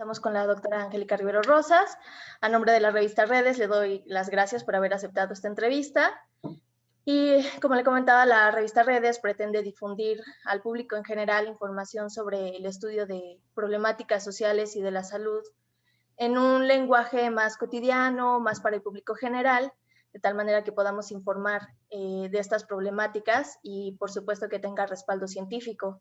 Estamos con la doctora Angélica Rivero Rosas. A nombre de la revista Redes, le doy las gracias por haber aceptado esta entrevista. Y como le comentaba, la revista Redes pretende difundir al público en general información sobre el estudio de problemáticas sociales y de la salud en un lenguaje más cotidiano, más para el público general, de tal manera que podamos informar de estas problemáticas y, por supuesto, que tenga respaldo científico.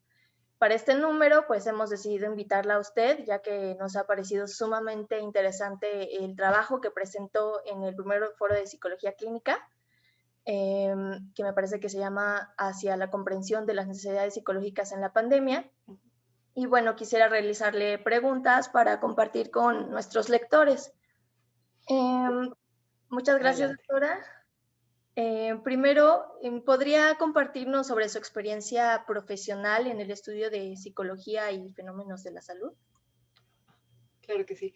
Para este número, pues hemos decidido invitarla a usted, ya que nos ha parecido sumamente interesante el trabajo que presentó en el primer foro de psicología clínica, que me parece que se llama Hacia la comprensión de las necesidades psicológicas en la pandemia. Y bueno, quisiera realizarle preguntas para compartir con nuestros lectores. Muchas gracias, Adelante. doctora. Primero, ¿podría compartirnos sobre su experiencia profesional en el estudio de psicología y fenómenos de la salud? Claro que sí.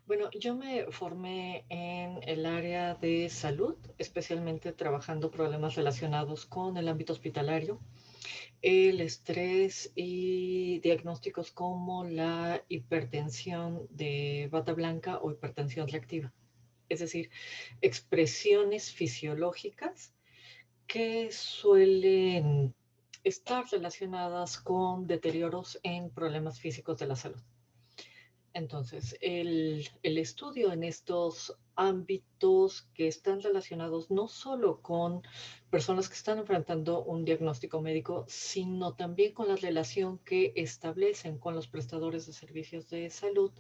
Bueno, yo me formé en el área de salud, especialmente trabajando problemas relacionados con el ámbito hospitalario, el estrés y diagnósticos como la hipertensión de bata blanca o hipertensión reactiva. Es decir, expresiones fisiológicas que suelen estar relacionadas con deterioros en problemas físicos de la salud. Entonces, el estudio en estos ámbitos que están relacionados no solo con personas que están enfrentando un diagnóstico médico, sino también con la relación que establecen con los prestadores de servicios de salud,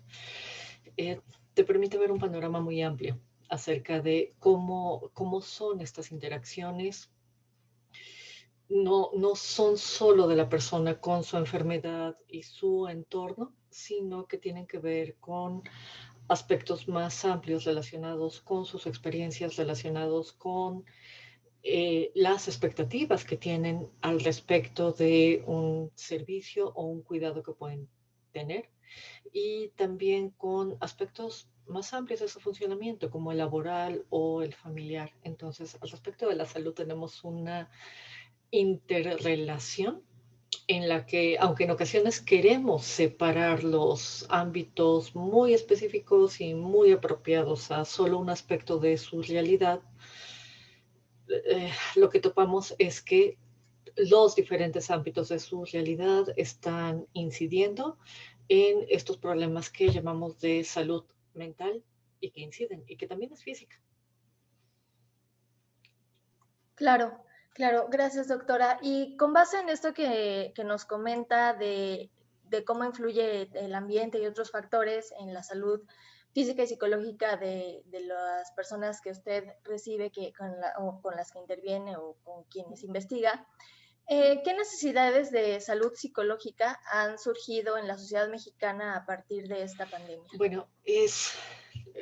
eh, te permite ver un panorama muy amplio acerca de cómo son estas interacciones. No son solo de la persona con su enfermedad y su entorno, sino que tienen que ver con aspectos más amplios relacionados con sus experiencias, relacionados con las expectativas que tienen al respecto de un servicio o un cuidado que pueden tener, y también con aspectos más amplios de su funcionamiento, como el laboral o el familiar. Entonces, al respecto de la salud tenemos una interrelación en la que, aunque en ocasiones queremos separar los ámbitos muy específicos y muy apropiados a solo un aspecto de su realidad, lo que topamos es que los diferentes ámbitos de su realidad están incidiendo en estos problemas que llamamos de salud mental y que inciden y que también es física. Claro, claro. Gracias, doctora. Y con base en esto que nos comenta de cómo influye el ambiente y otros factores en la salud física y psicológica de las personas que usted recibe o con las que interviene o con quienes investiga, ¿qué necesidades de salud psicológica han surgido en la sociedad mexicana a partir de esta pandemia? Bueno, es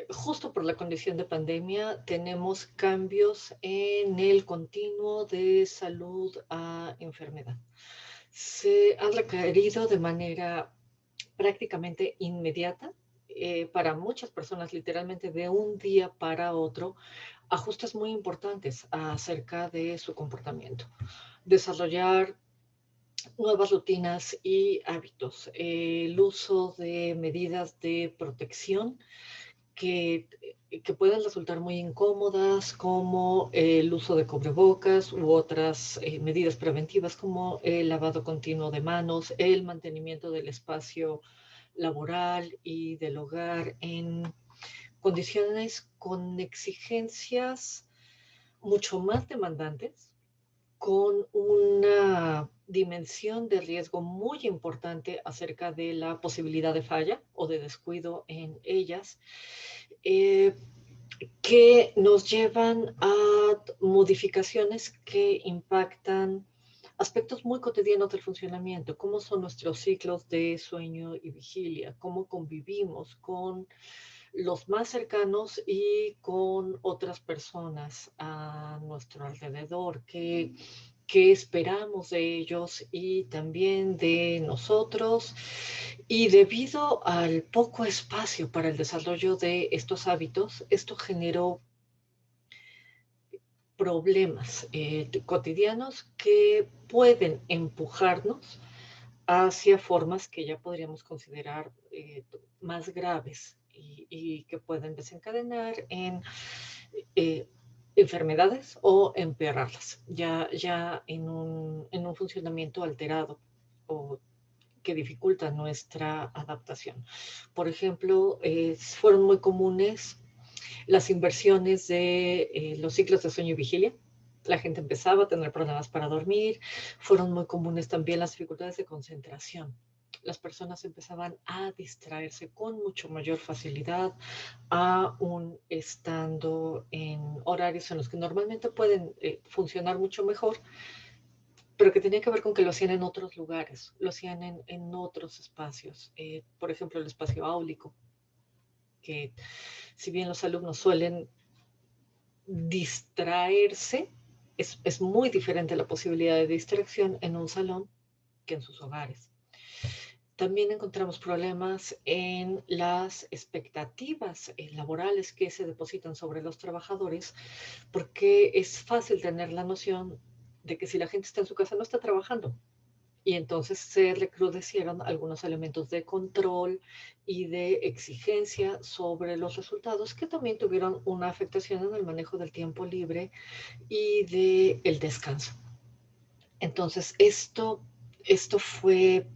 justo por la condición de pandemia, tenemos cambios en el continuo de salud a enfermedad. Se han requerido de manera prácticamente inmediata, para muchas personas, literalmente de un día para otro, ajustes muy importantes acerca de su comportamiento. Desarrollar nuevas rutinas y hábitos, el uso de medidas de protección que, que pueden resultar muy incómodas, como el uso de cubrebocas u otras medidas preventivas como el lavado continuo de manos, el mantenimiento del espacio laboral y del hogar en condiciones con exigencias mucho más demandantes, con una dimensión de riesgo muy importante acerca de la posibilidad de falla o de descuido en ellas, eh, que nos llevan a modificaciones que impactan aspectos muy cotidianos del funcionamiento, cómo son nuestros ciclos de sueño y vigilia, cómo convivimos con los más cercanos y con otras personas a nuestro alrededor, qué esperamos de ellos y también de nosotros. Y debido al poco espacio para el desarrollo de estos hábitos, esto generó problemas cotidianos que pueden empujarnos hacia formas que ya podríamos considerar más graves y que pueden desencadenar en enfermedades o empeorarlas, ya en un funcionamiento alterado o que dificulta nuestra adaptación. Por ejemplo, fueron muy comunes las inversiones de los ciclos de sueño y vigilia. La gente empezaba a tener problemas para dormir. Fueron muy comunes también las dificultades de concentración. Las personas empezaban a distraerse con mucho mayor facilidad, aún estando en horarios en los que normalmente pueden funcionar mucho mejor, pero que tenía que ver con que lo hacían en otros lugares, lo hacían en otros espacios. Por ejemplo, el espacio áulico, que si bien los alumnos suelen distraerse, es muy diferente la posibilidad de distracción en un salón que en sus hogares. También encontramos problemas en las expectativas laborales que se depositan sobre los trabajadores, porque es fácil tener la noción de que si la gente está en su casa no está trabajando. Y entonces se recrudecieron algunos elementos de control y de exigencia sobre los resultados que también tuvieron una afectación en el manejo del tiempo libre y del descanso. Entonces, esto fue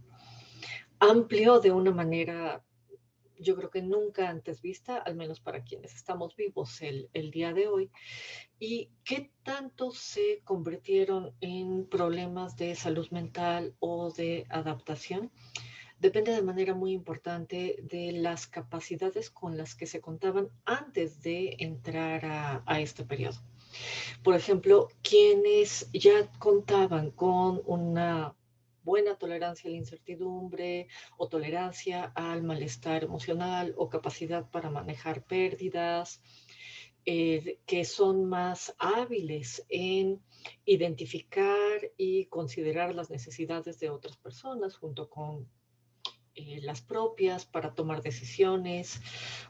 amplio de una manera, yo creo que nunca antes vista, al menos para quienes estamos vivos el día de hoy. ¿Y qué tanto se convirtieron en problemas de salud mental o de adaptación? Depende de manera muy importante de las capacidades con las que se contaban antes de entrar a este periodo. Por ejemplo, quienes ya contaban con una buena tolerancia a la incertidumbre o tolerancia al malestar emocional o capacidad para manejar pérdidas, que son más hábiles en identificar y considerar las necesidades de otras personas junto con las propias para tomar decisiones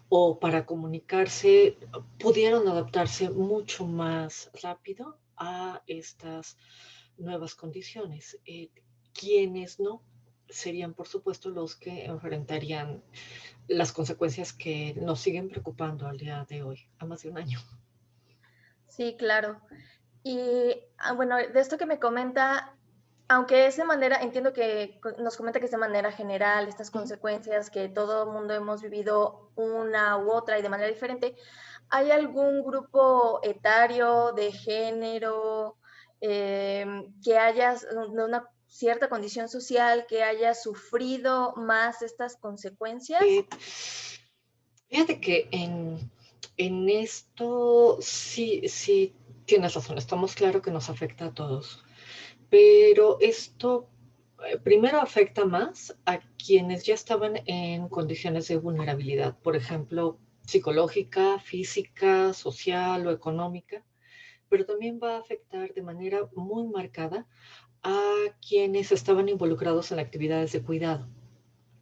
o para comunicarse, pudieron adaptarse mucho más rápido a estas nuevas condiciones. Quienes no serían, por supuesto, los que enfrentarían las consecuencias que nos siguen preocupando al día de hoy, a más de un año. Sí, claro. Y bueno, de esto que me comenta, aunque es de manera, entiendo que nos comenta que es de manera general, estas consecuencias que todo el mundo hemos vivido una u otra y de manera diferente, ¿hay algún grupo etario, de género, que hayas, de una cierta condición social, que haya sufrido más estas consecuencias? Fíjate que en esto sí tienes razón, estamos claro que nos afecta a todos, pero esto primero afecta más a quienes ya estaban en condiciones de vulnerabilidad, por ejemplo, psicológica, física, social o económica, pero también va a afectar de manera muy marcada a quienes estaban involucrados en actividades de cuidado.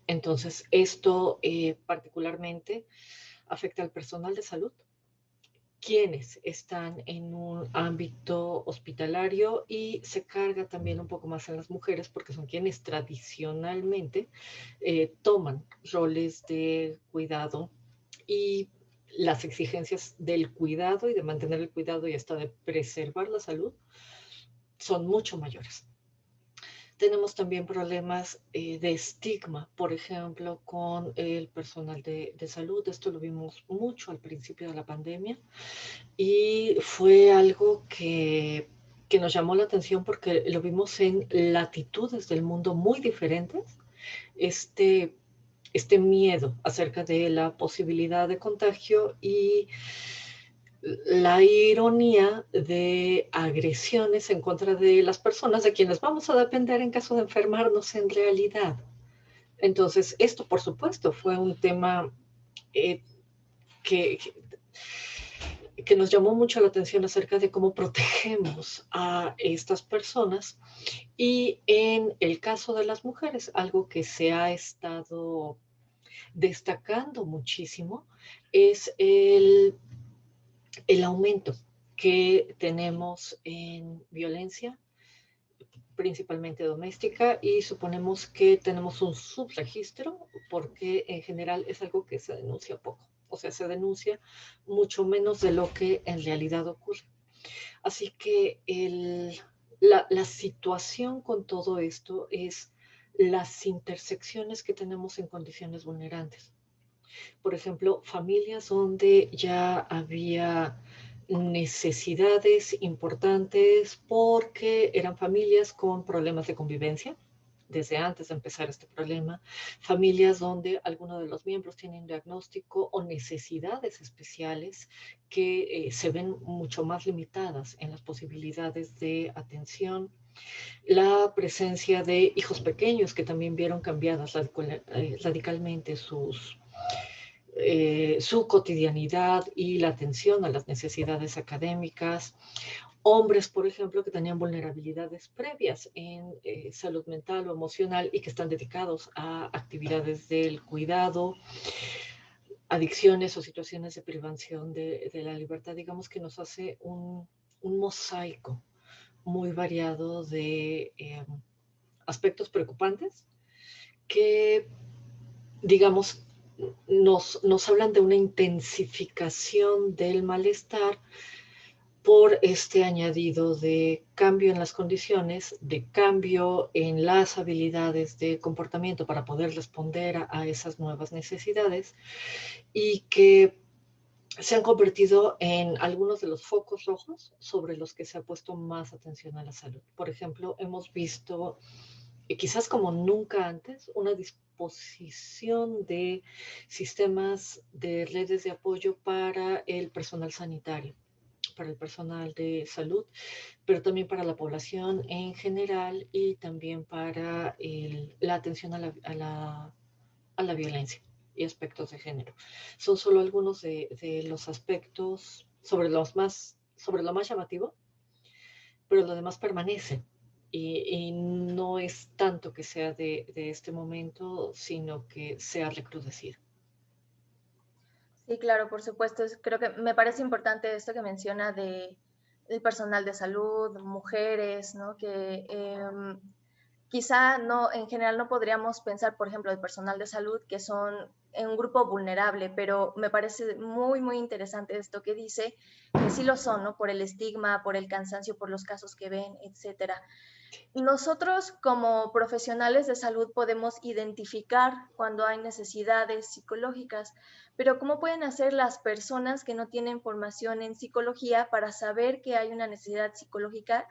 Entonces, esto particularmente afecta al personal de salud, quienes están en un ámbito hospitalario y se carga también un poco más en las mujeres porque son quienes tradicionalmente toman roles de cuidado y las exigencias del cuidado y de mantener el cuidado y hasta de preservar la salud son mucho mayores. Tenemos también problemas de estigma, por ejemplo, con el personal de salud. Esto lo vimos mucho al principio de la pandemia y fue algo que nos llamó la atención porque lo vimos en latitudes del mundo muy diferentes. Este, este miedo acerca de la posibilidad de contagio y la ironía de agresiones en contra de las personas de quienes vamos a depender en caso de enfermarnos en realidad. Entonces, esto, por supuesto, fue un tema eh, que, que nos llamó mucho la atención acerca de cómo protegemos a estas personas y en el caso de las mujeres, algo que se ha estado destacando muchísimo es el aumento que tenemos en violencia principalmente doméstica, y suponemos que tenemos un subregistro porque en general es algo que se denuncia poco. O sea, se denuncia mucho menos de lo que en realidad ocurre. Así que la situación con todo esto es las intersecciones que tenemos en condiciones vulnerantes. Por ejemplo, familias donde ya había necesidades importantes porque eran familias con problemas de convivencia desde antes de empezar este problema, familias donde alguno de los miembros tiene un diagnóstico o necesidades especiales que se ven mucho más limitadas en las posibilidades de atención, la presencia de hijos pequeños que también vieron cambiadas radicalmente su cotidianidad y la atención a las necesidades académicas. Hombres, por ejemplo, que tenían vulnerabilidades previas en salud mental o emocional y que están dedicados a actividades del cuidado, adicciones o situaciones de privación de la libertad. Digamos que nos hace un mosaico muy variado de aspectos preocupantes que, digamos, nos hablan de una intensificación del malestar por este añadido de cambio en las condiciones, de cambio en las habilidades de comportamiento para poder responder a esas nuevas necesidades, y que se han convertido en algunos de los focos rojos sobre los que se ha puesto más atención a la salud. Por ejemplo, hemos visto, quizás como nunca antes, una disposición de sistemas de redes de apoyo para el personal sanitario, para el personal de salud, pero también para la población en general y también para la atención a la violencia y aspectos de género. Son solo algunos de los aspectos sobre lo más llamativo, pero lo demás permanece. Y no es tanto que sea de este momento, sino que se ha recrudecido. Sí, claro, por supuesto. Creo que me parece importante esto que menciona del personal de salud, mujeres, ¿no? Que quizá no, en general no podríamos pensar, por ejemplo, el personal de salud, que son en un grupo vulnerable, pero me parece muy, muy interesante esto que dice, que sí lo son, ¿no? Por el estigma, por el cansancio, por los casos que ven, etcétera. Nosotros como profesionales de salud podemos identificar cuando hay necesidades psicológicas, pero ¿cómo pueden hacer las personas que no tienen formación en psicología para saber que hay una necesidad psicológica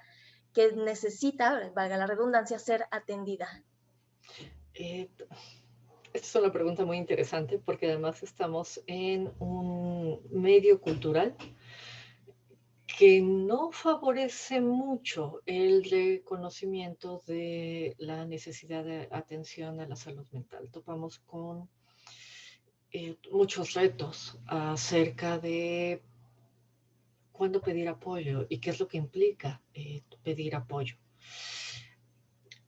que necesita, valga la redundancia, ser atendida? Esta es una pregunta muy interesante porque además estamos en un medio cultural que no favorece mucho el reconocimiento de la necesidad de atención a la salud mental. Topamos con muchos retos acerca de cuándo pedir apoyo y qué es lo que implica pedir apoyo.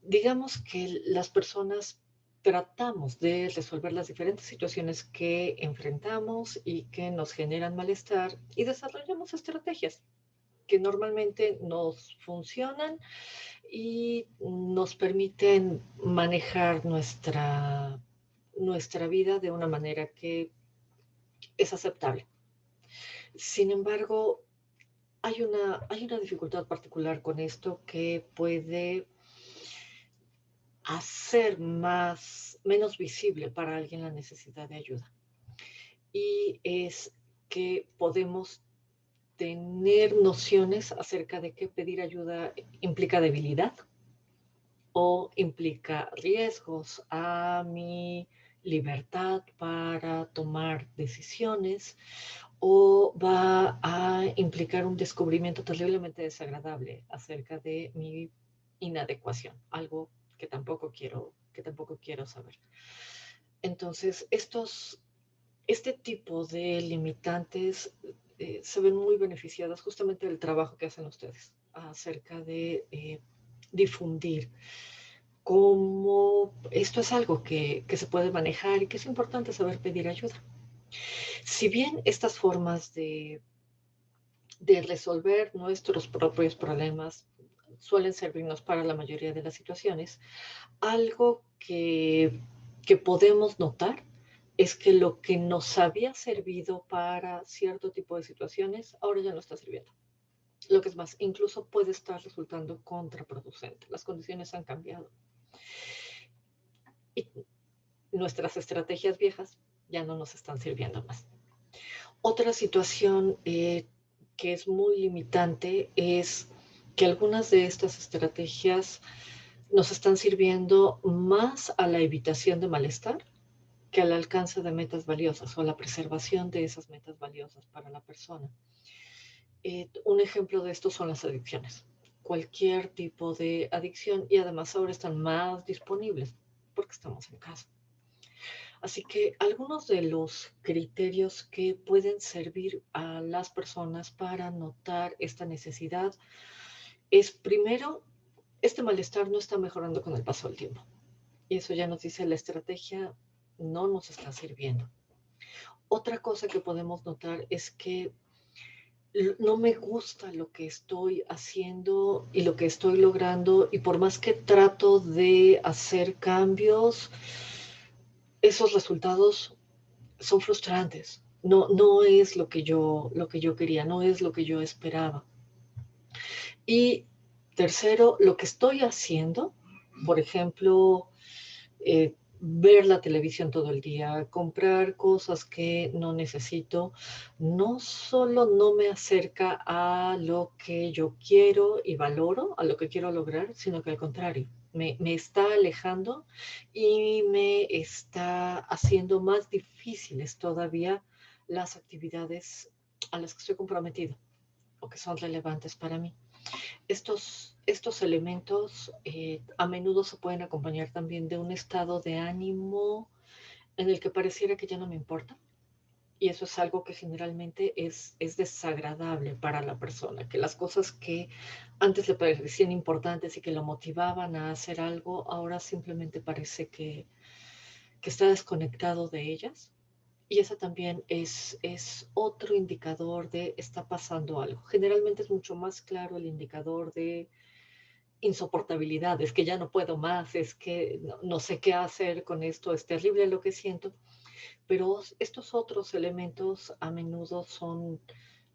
Digamos que las personas tratamos de resolver las diferentes situaciones que enfrentamos y que nos generan malestar y desarrollamos estrategias que normalmente nos funcionan y nos permiten manejar nuestra vida de una manera que es aceptable. Sin embargo, hay una dificultad particular con esto que puede hacer menos visible para alguien la necesidad de ayuda. Y es que podemos tener nociones acerca de que pedir ayuda implica debilidad o implica riesgos a mi libertad para tomar decisiones, o va a implicar un descubrimiento terriblemente desagradable acerca de mi inadecuación, algo que tampoco quiero saber. Entonces, este tipo de limitantes se ven muy beneficiadas justamente del trabajo que hacen ustedes acerca de difundir cómo esto es algo que se puede manejar y que es importante saber pedir ayuda. Si bien estas formas de resolver nuestros propios problemas suelen servirnos para la mayoría de las situaciones. Algo que podemos notar es que lo que nos había servido para cierto tipo de situaciones, ahora ya no está sirviendo. Lo que es más, incluso puede estar resultando contraproducente. Las condiciones han cambiado. Y nuestras estrategias viejas ya no nos están sirviendo más. Otra situación que es muy limitante es que algunas de estas estrategias nos están sirviendo más a la evitación de malestar que al alcance de metas valiosas o a la preservación de esas metas valiosas para la persona. Un ejemplo de esto son las adicciones. Cualquier tipo de adicción, y además ahora están más disponibles porque estamos en casa. Así que algunos de los criterios que pueden servir a las personas para notar esta necesidad es, primero, este malestar no está mejorando con el paso del tiempo. Y eso ya nos dice la estrategia no nos está sirviendo. Otra cosa que podemos notar es que no me gusta lo que estoy haciendo y lo que estoy logrando, y por más que trato de hacer cambios, esos resultados son frustrantes. No es lo que yo quería, no es lo que yo esperaba. Y tercero, lo que estoy haciendo, por ejemplo, ver la televisión todo el día, comprar cosas que no necesito, no solo no me acerca a lo que yo quiero y valoro, a lo que quiero lograr, sino que al contrario, me está alejando y me está haciendo más difíciles todavía las actividades a las que estoy comprometido o que son relevantes para mí. Estos elementos a menudo se pueden acompañar también de un estado de ánimo en el que pareciera que ya no me importa. Y eso es algo que generalmente es desagradable para la persona, que las cosas que antes le parecían importantes y que lo motivaban a hacer algo, ahora simplemente parece que está desconectado de ellas. Y esa también es otro indicador de está pasando algo. Generalmente es mucho más claro el indicador de insoportabilidad, es que ya no puedo más, es que no sé qué hacer con esto, es terrible lo que siento, pero estos otros elementos a menudo son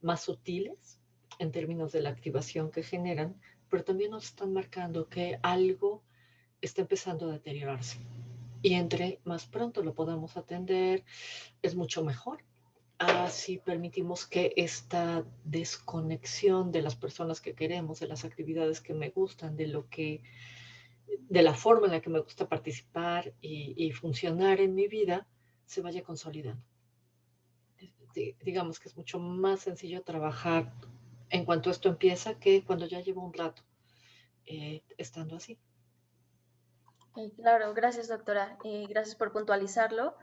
más sutiles en términos de la activación que generan, pero también nos están marcando que algo está empezando a deteriorarse. Y entre más pronto lo podamos atender, es mucho mejor. Así permitimos que esta desconexión de las personas que queremos, de las actividades que me gustan, de la forma en la que me gusta participar y funcionar en mi vida, se vaya consolidando. Digamos que es mucho más sencillo trabajar en cuanto esto empieza que cuando ya llevo un rato estando así. Claro, gracias doctora, gracias por puntualizarlo,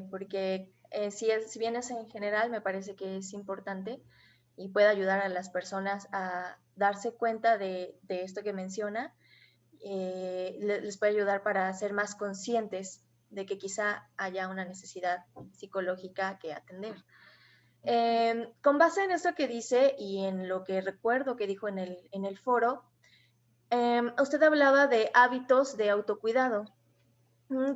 porque si bien es en general, me parece que es importante y puede ayudar a las personas a darse cuenta de esto que menciona, les puede ayudar para ser más conscientes de que quizá haya una necesidad psicológica que atender. Con base en esto que dice y en lo que recuerdo que dijo en el foro, usted hablaba de hábitos de autocuidado.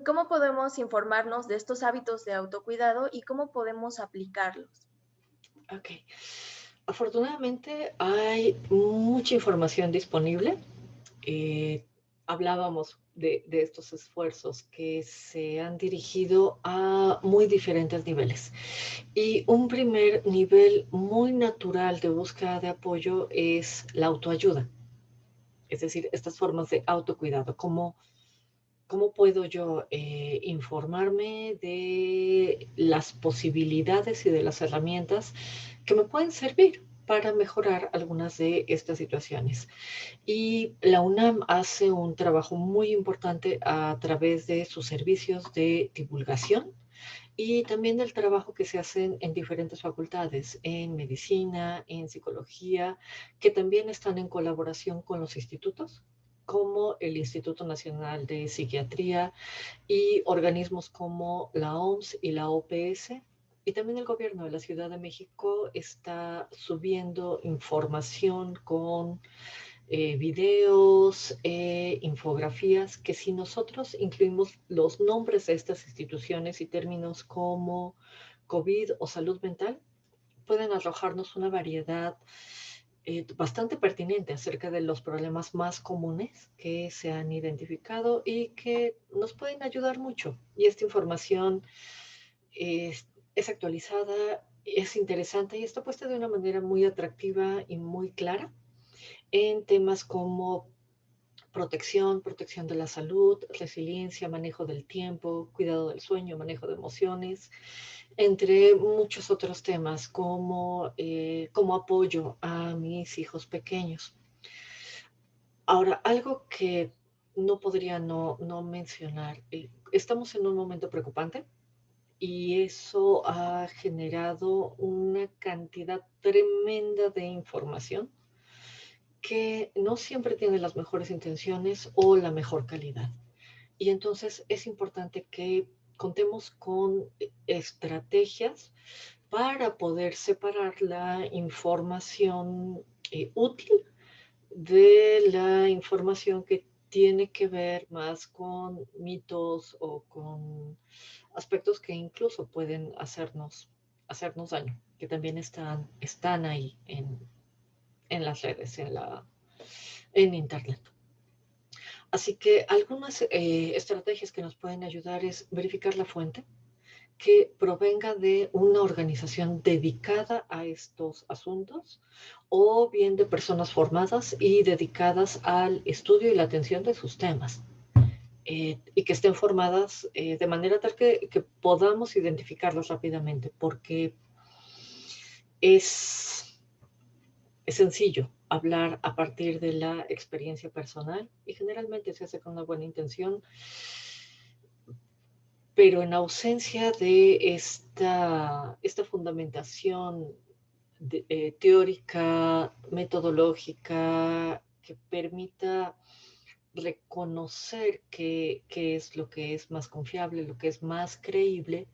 ¿Cómo podemos informarnos de estos hábitos de autocuidado y cómo podemos aplicarlos? Ok. Afortunadamente hay mucha información disponible. Hablábamos de estos esfuerzos que se han dirigido a muy diferentes niveles. Y un primer nivel muy natural de búsqueda de apoyo es la autoayuda. Es decir, estas formas de autocuidado. ¿Cómo puedo yo informarme de las posibilidades y de las herramientas que me pueden servir para mejorar algunas de estas situaciones? Y la UNAM hace un trabajo muy importante a través de sus servicios de divulgación y también del trabajo que se hacen en diferentes facultades, en medicina, en psicología, que también están en colaboración con los institutos, como el Instituto Nacional de Psiquiatría y organismos como la OMS y la OPS. Y también el gobierno de la Ciudad de México está subiendo información con videos, infografías, que si nosotros incluimos los nombres de estas instituciones y términos como COVID o salud mental, pueden arrojarnos una variedad bastante pertinente acerca de los problemas más comunes que se han identificado y que nos pueden ayudar mucho. Y esta información es actualizada, es interesante y está puesta de una manera muy atractiva y muy clara en temas como protección de la salud, resiliencia, manejo del tiempo, cuidado del sueño, manejo de emociones, entre muchos otros temas como apoyo a mis hijos pequeños. Ahora, algo que no podría no mencionar, estamos en un momento preocupante y eso ha generado una cantidad tremenda de información que no siempre tiene las mejores intenciones o la mejor calidad. Y entonces es importante que contemos con estrategias para poder separar la información útil de la información que tiene que ver más con mitos o con aspectos que incluso pueden hacernos daño, que también están ahí en las redes, en Internet. Así que algunas estrategias que nos pueden ayudar es verificar la fuente, que provenga de una organización dedicada a estos asuntos o bien de personas formadas y dedicadas al estudio y la atención de sus temas. Y que estén formadas de manera tal que podamos identificarlos rápidamente, porque es sencillo hablar a partir de la experiencia personal y generalmente se hace con una buena intención, pero en ausencia de esta fundamentación teórica, metodológica, que permita reconocer qué es lo que es más confiable, lo que es más creíble,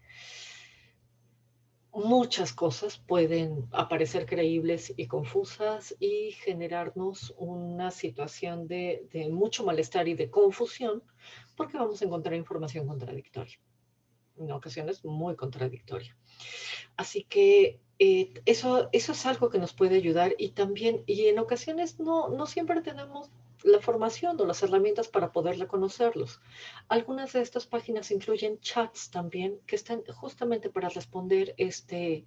muchas cosas pueden aparecer creíbles y confusas y generarnos una situación de mucho malestar y de confusión porque vamos a encontrar información contradictoria, en ocasiones muy contradictoria. Así que eso es algo que nos puede ayudar y también, y en ocasiones no siempre tenemos la formación o las herramientas para poder reconocerlos. Algunas de estas páginas incluyen chats también que están justamente para responder este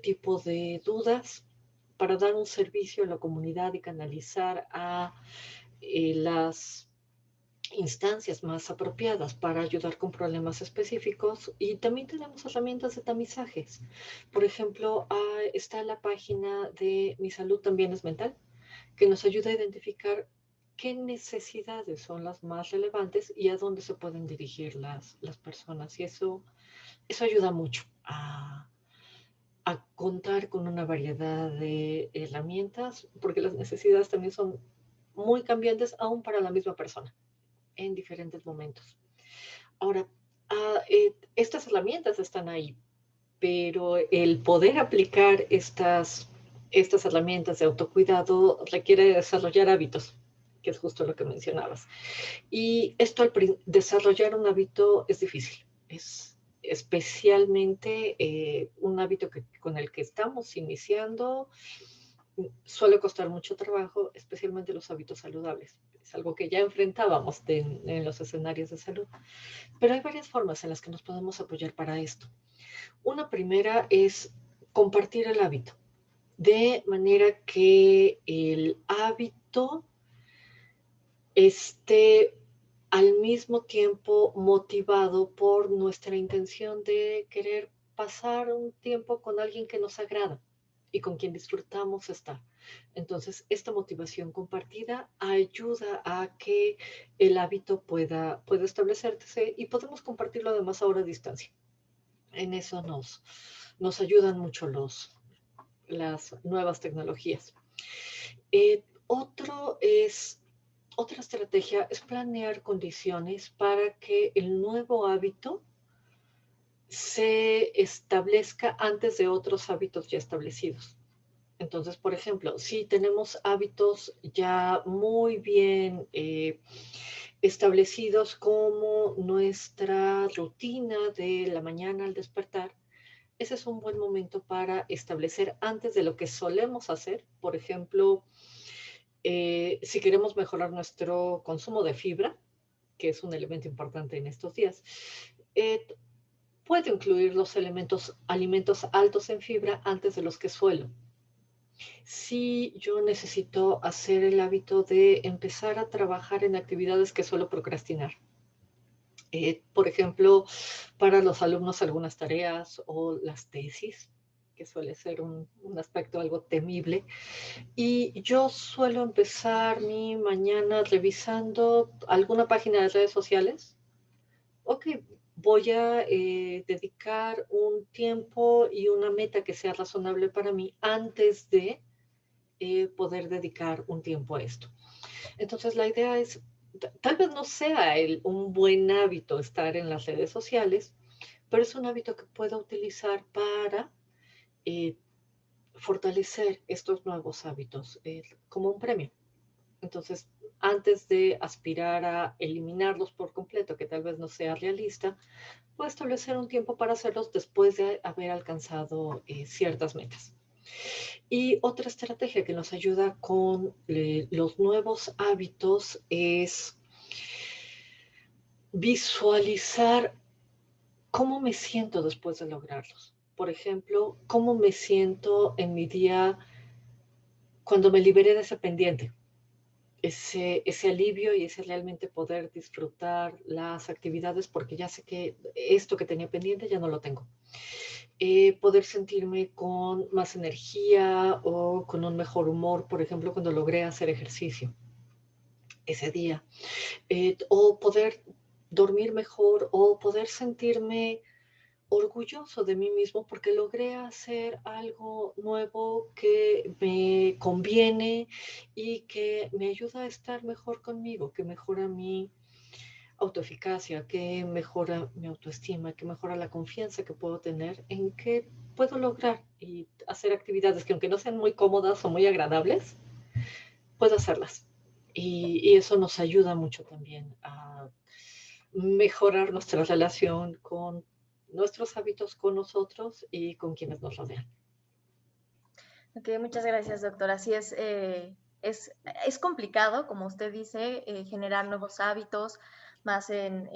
tipo de dudas, para dar un servicio a la comunidad y canalizar a las instancias más apropiadas para ayudar con problemas específicos y también tenemos herramientas de tamizajes. Por ejemplo, está la página de Mi Salud también es mental, que nos ayuda a identificar qué necesidades son las más relevantes y a dónde se pueden dirigir las personas. Y eso ayuda mucho a contar con una variedad de herramientas, porque las necesidades también son muy cambiantes aún para la misma persona en diferentes momentos. Ahora, estas herramientas están ahí, pero el poder aplicar estas herramientas de autocuidado requiere desarrollar hábitos, que es justo lo que mencionabas. Y esto al desarrollar un hábito es difícil, es especialmente un hábito con el que estamos iniciando suele costar mucho trabajo, especialmente los hábitos saludables. Es algo que ya enfrentábamos en los escenarios de salud. Pero hay varias formas en las que nos podemos apoyar para esto. Una primera es compartir el hábito, de manera que el hábito esté al mismo tiempo motivado por nuestra intención de querer pasar un tiempo con alguien que nos agrada y con quien disfrutamos estar. Entonces, esta motivación compartida ayuda a que el hábito pueda establecerse y podemos compartirlo además ahora a distancia. En eso nos ayudan mucho las nuevas tecnologías. Otra estrategia es planear condiciones para que el nuevo hábito se establezca antes de otros hábitos ya establecidos. Entonces, por ejemplo, si tenemos hábitos ya muy bien establecidos como nuestra rutina de la mañana al despertar, ese es un buen momento para establecer antes de lo que solemos hacer. Por ejemplo, si queremos mejorar nuestro consumo de fibra, que es un elemento importante en estos días, eh, puedo incluir los alimentos altos en fibra antes de los que suelo. Si yo necesito hacer el hábito de empezar a trabajar en actividades que suelo procrastinar. Por ejemplo, para los alumnos algunas tareas o las tesis, que suele ser un aspecto algo temible. Y yo suelo empezar mi mañana revisando alguna página de redes sociales. Ok, voy a dedicar un tiempo y una meta que sea razonable para mí antes de poder dedicar un tiempo a esto. Entonces, la idea es, tal vez no sea un buen hábito estar en las redes sociales, pero es un hábito que puedo utilizar para eh, fortalecer estos nuevos hábitos como un premio. Entonces, antes de aspirar a eliminarlos por completo, que tal vez no sea realista, puedo establecer un tiempo para hacerlos después de haber alcanzado ciertas metas. Y otra estrategia que nos ayuda con los nuevos hábitos es visualizar cómo me siento después de lograrlos. Por ejemplo, cómo me siento en mi día cuando me liberé de ese pendiente, ese alivio y ese realmente poder disfrutar las actividades porque ya sé que esto que tenía pendiente ya no lo tengo. Poder sentirme con más energía o con un mejor humor, por ejemplo, cuando logré hacer ejercicio ese día, o poder dormir mejor o poder sentirme orgulloso de mí mismo porque logré hacer algo nuevo que me conviene y que me ayuda a estar mejor conmigo, que mejora mi autoeficacia, que mejora mi autoestima, que mejora la confianza que puedo tener en que puedo lograr y hacer actividades que aunque no sean muy cómodas o muy agradables, puedo hacerlas. Y eso nos ayuda mucho también a mejorar nuestra relación con nuestros hábitos con nosotros y con quienes nos rodean. Ok, muchas gracias, doctora. Así es complicado, como usted dice, generar nuevos hábitos, más en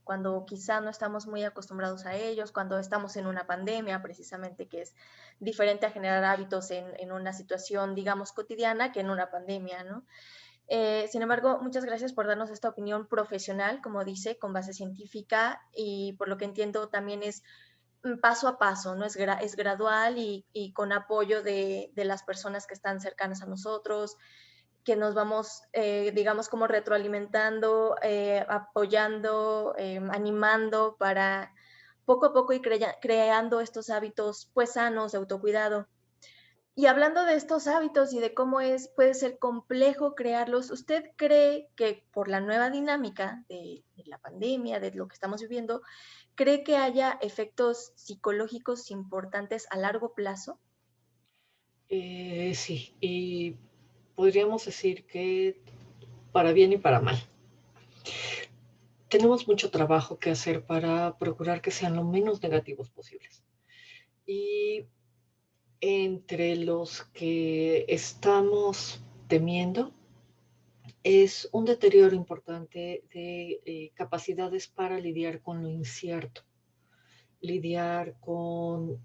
cuando quizá no estamos muy acostumbrados a ellos, cuando estamos en una pandemia, precisamente, que es diferente a generar hábitos en una situación, digamos, cotidiana que en una pandemia, ¿no? Sin embargo, muchas gracias por darnos esta opinión profesional, como dice, con base científica y por lo que entiendo también es paso a paso, ¿no? Es gradual y con apoyo de las personas que están cercanas a nosotros, que nos vamos, digamos, como retroalimentando, apoyando, animando para poco a poco ir creando estos hábitos pues sanos de autocuidado. Y hablando de estos hábitos y de cómo puede ser complejo crearlos, ¿usted cree que por la nueva dinámica de la pandemia, de lo que estamos viviendo, cree que haya efectos psicológicos importantes a largo plazo? Sí, y podríamos decir que para bien y para mal. Tenemos mucho trabajo que hacer para procurar que sean lo menos negativos posibles. Y entre los que estamos temiendo es un deterioro importante de capacidades para lidiar con lo incierto, lidiar con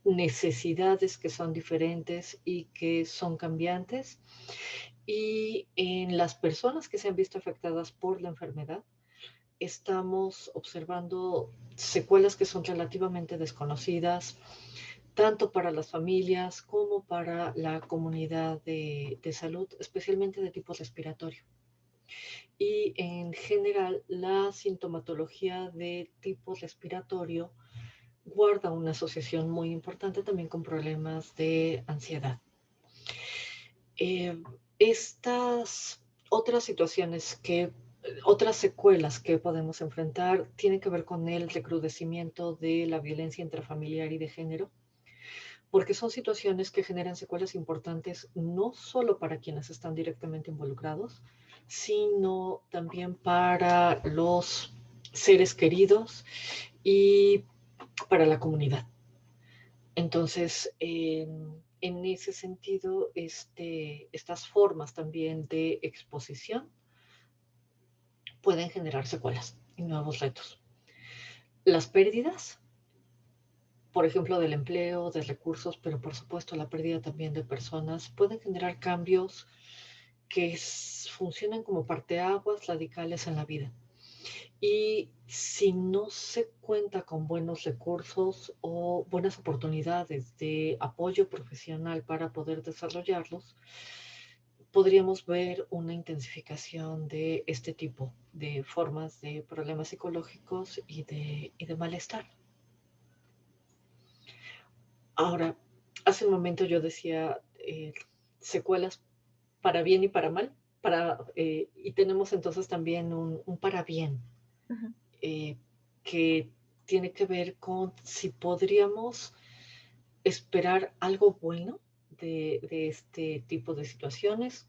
necesidades que son diferentes y que son cambiantes. Y en las personas que se han visto afectadas por la enfermedad, estamos observando secuelas que son relativamente desconocidas, tanto para las familias como para la comunidad de salud, especialmente de tipo respiratorio. Y en general, la sintomatología de tipo respiratorio guarda una asociación muy importante también con problemas de ansiedad. Estas otras situaciones otras secuelas que podemos enfrentar tienen que ver con el recrudecimiento de la violencia intrafamiliar y de género, porque son situaciones que generan secuelas importantes no solo para quienes están directamente involucrados, sino también para los seres queridos y para la comunidad. Entonces, en ese sentido, estas formas también de exposición pueden generar secuelas y nuevos retos. Las pérdidas, por ejemplo, del empleo, de recursos, pero por supuesto la pérdida también de personas, pueden generar cambios que funcionan como parteaguas radicales en la vida. Y si no se cuenta con buenos recursos o buenas oportunidades de apoyo profesional para poder desarrollarlos, podríamos ver una intensificación de este tipo de formas de problemas psicológicos y de malestar. Ahora, hace un momento yo decía secuelas para bien y para mal, y tenemos entonces también un para bien, que tiene que ver con si podríamos esperar algo bueno de este tipo de situaciones.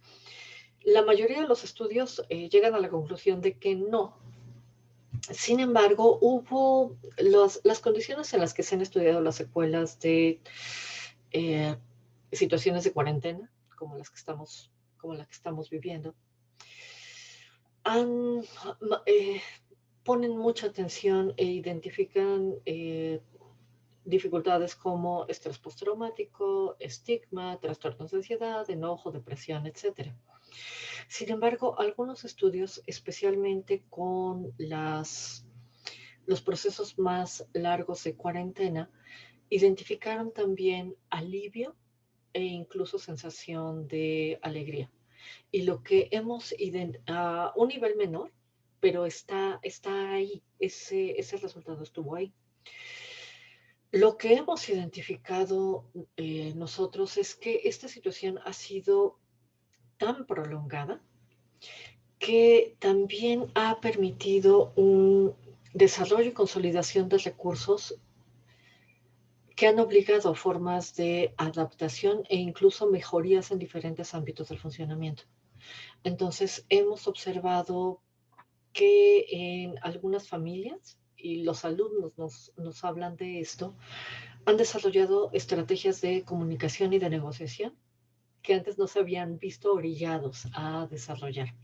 La mayoría de los estudios llegan a la conclusión de que no. Sin embargo, hubo las condiciones en las que se han estudiado las secuelas de situaciones de cuarentena, como como la que estamos viviendo, han, ponen mucha atención e identifican dificultades como estrés postraumático, estigma, trastornos de ansiedad, enojo, depresión, etc. Sin embargo, algunos estudios, especialmente con los procesos más largos de cuarentena, identificaron también alivio e incluso sensación de alegría. Y lo que hemos a un nivel menor, pero está ahí, ese resultado estuvo ahí. Lo que hemos identificado nosotros es que esta situación ha sido tan prolongada que también ha permitido un desarrollo y consolidación de recursos que han obligado a formas de adaptación e incluso mejorías en diferentes ámbitos del funcionamiento. Entonces, hemos observado que en algunas familias, y los alumnos nos hablan de esto, han desarrollado estrategias de comunicación y de negociación que antes no se habían visto orillados a desarrollar.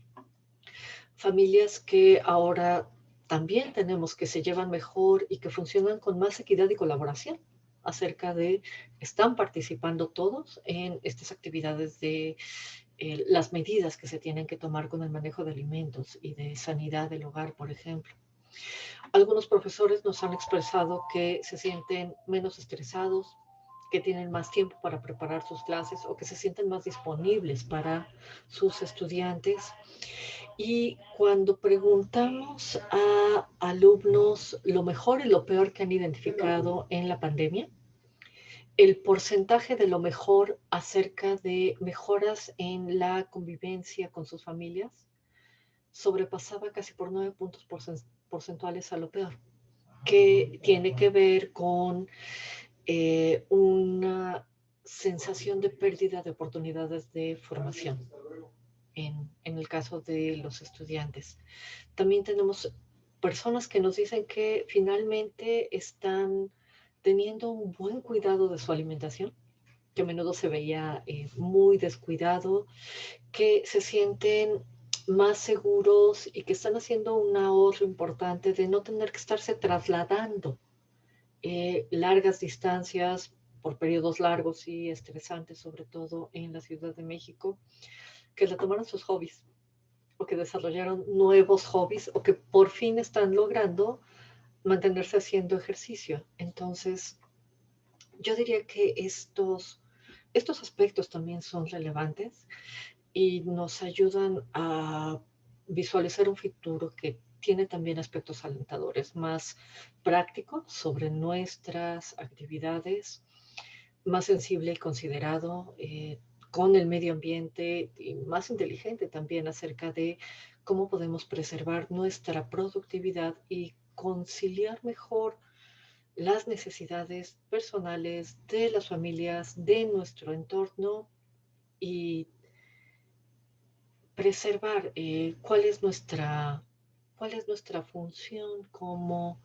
Familias que ahora también tenemos que se llevan mejor y que funcionan con más equidad y colaboración acerca de, están participando todos en estas actividades de las medidas que se tienen que tomar con el manejo de alimentos y de sanidad del hogar, por ejemplo. Algunos profesores nos han expresado que se sienten menos estresados, que tienen más tiempo para preparar sus clases o que se sienten más disponibles para sus estudiantes. Y cuando preguntamos a alumnos lo mejor y lo peor que han identificado en la pandemia, el porcentaje de lo mejor acerca de mejoras en la convivencia con sus familias sobrepasaba casi por 9 puntos porcentuales a lo peor, que tiene que ver con una sensación de pérdida de oportunidades de formación en el caso de los estudiantes. También tenemos personas que nos dicen que finalmente están teniendo un buen cuidado de su alimentación, que a menudo se veía muy descuidado, que se sienten más seguros y que están haciendo un ahorro importante de no tener que estarse trasladando largas distancias por periodos largos y estresantes, sobre todo en la Ciudad de México, que retomaron sus hobbies o que desarrollaron nuevos hobbies o que por fin están logrando mantenerse haciendo ejercicio. Entonces, yo diría que estos aspectos también son relevantes y nos ayudan a visualizar un futuro que tiene también aspectos alentadores, más prácticos sobre nuestras actividades, más sensible y considerado con el medio ambiente y más inteligente también acerca de cómo podemos preservar nuestra productividad y conciliar mejor las necesidades personales de las familias, de nuestro entorno y preservar cuál es nuestra función como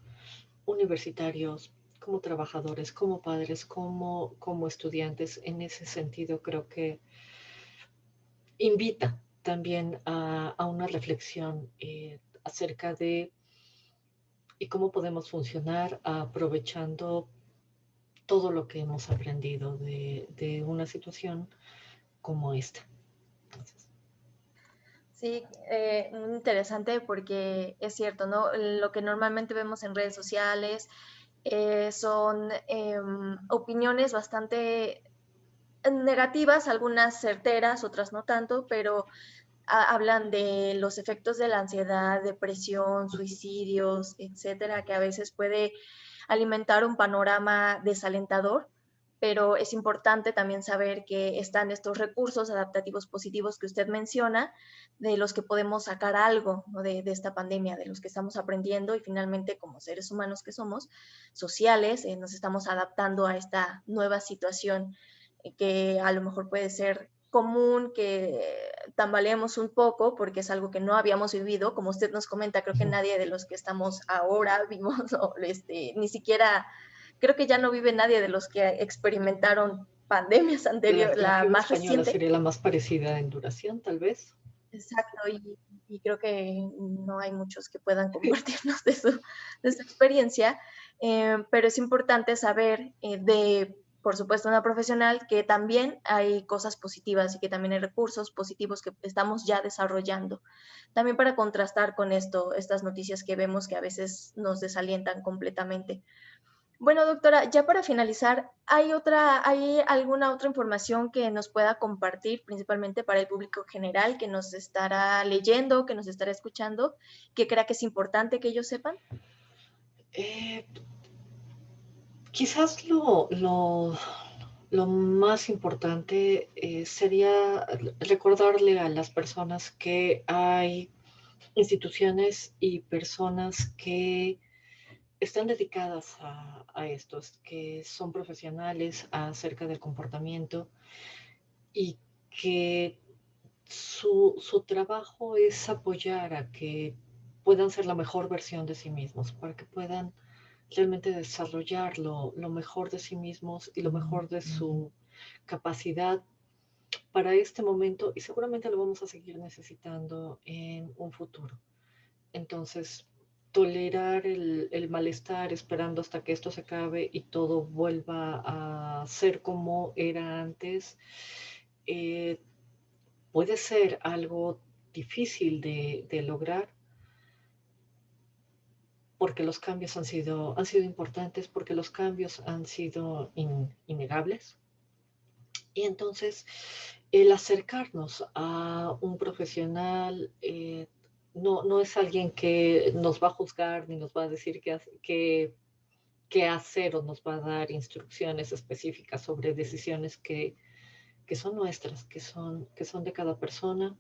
universitarios, como trabajadores, como padres, como estudiantes. En ese sentido, creo que invita también a una reflexión acerca de y cómo podemos funcionar aprovechando todo lo que hemos aprendido de una situación como esta. Entonces, Sí, muy interesante porque es cierto, ¿no? Lo que normalmente vemos en redes sociales son opiniones bastante negativas, algunas certeras, otras no tanto, pero hablan de los efectos de la ansiedad, depresión, suicidios, etcétera, que a veces puede alimentar un panorama desalentador, pero es importante también saber que están estos recursos adaptativos positivos que usted menciona, de los que podemos sacar algo, ¿no? de esta pandemia, de los que estamos aprendiendo y finalmente como seres humanos que somos, sociales, nos estamos adaptando a esta nueva situación que a lo mejor puede ser común, que tambaleemos un poco porque es algo que no habíamos vivido. Como usted nos comenta, creo que nadie de los que estamos ahora vimos, o ni siquiera, creo que ya no vive nadie de los que experimentaron pandemias anteriores, la la fiebre más española reciente. sería la más parecida en duración, tal vez. Exacto, y creo que no hay muchos que puedan compartirnos de su experiencia, pero es importante saber por supuesto, una profesional, que también hay cosas positivas y que también hay recursos positivos que estamos ya desarrollando. También para contrastar con esto, estas noticias que vemos que a veces nos desalientan completamente. Bueno, doctora, ya para finalizar, ¿hay alguna otra información que nos pueda compartir, principalmente para el público general, que nos estará leyendo, que nos estará escuchando, que crea que es importante que ellos sepan? Eh, Quizás lo más importante sería recordarle a las personas que hay instituciones y personas que están dedicadas a esto, que son profesionales acerca del comportamiento y que su trabajo es apoyar a que puedan ser la mejor versión de sí mismos, para que puedan realmente desarrollar lo mejor de sí mismos y lo mejor de su capacidad para este momento y seguramente lo vamos a seguir necesitando en un futuro. Entonces, tolerar el malestar esperando hasta que esto se acabe y todo vuelva a ser como era antes, eh, puede ser algo difícil de lograr porque los cambios han sido importantes, porque los cambios han sido innegables. Y entonces, el acercarnos a un profesional no es alguien que nos va a juzgar ni nos va a decir qué hacer o nos va a dar instrucciones específicas sobre decisiones que son nuestras, que son de cada persona.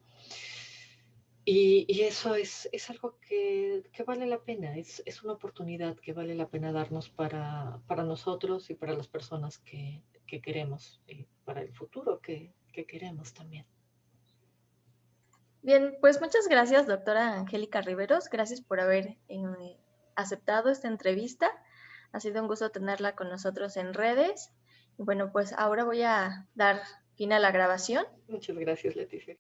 Y eso es algo que vale la pena, es una oportunidad que vale la pena darnos para nosotros y para las personas que queremos, y para el futuro que queremos también. Bien, pues muchas gracias, doctora Angélica Riveros. Gracias por haber aceptado esta entrevista. Ha sido un gusto tenerla con nosotros en redes. Y bueno, pues ahora voy a dar fin a la grabación. Muchas gracias, Leticia.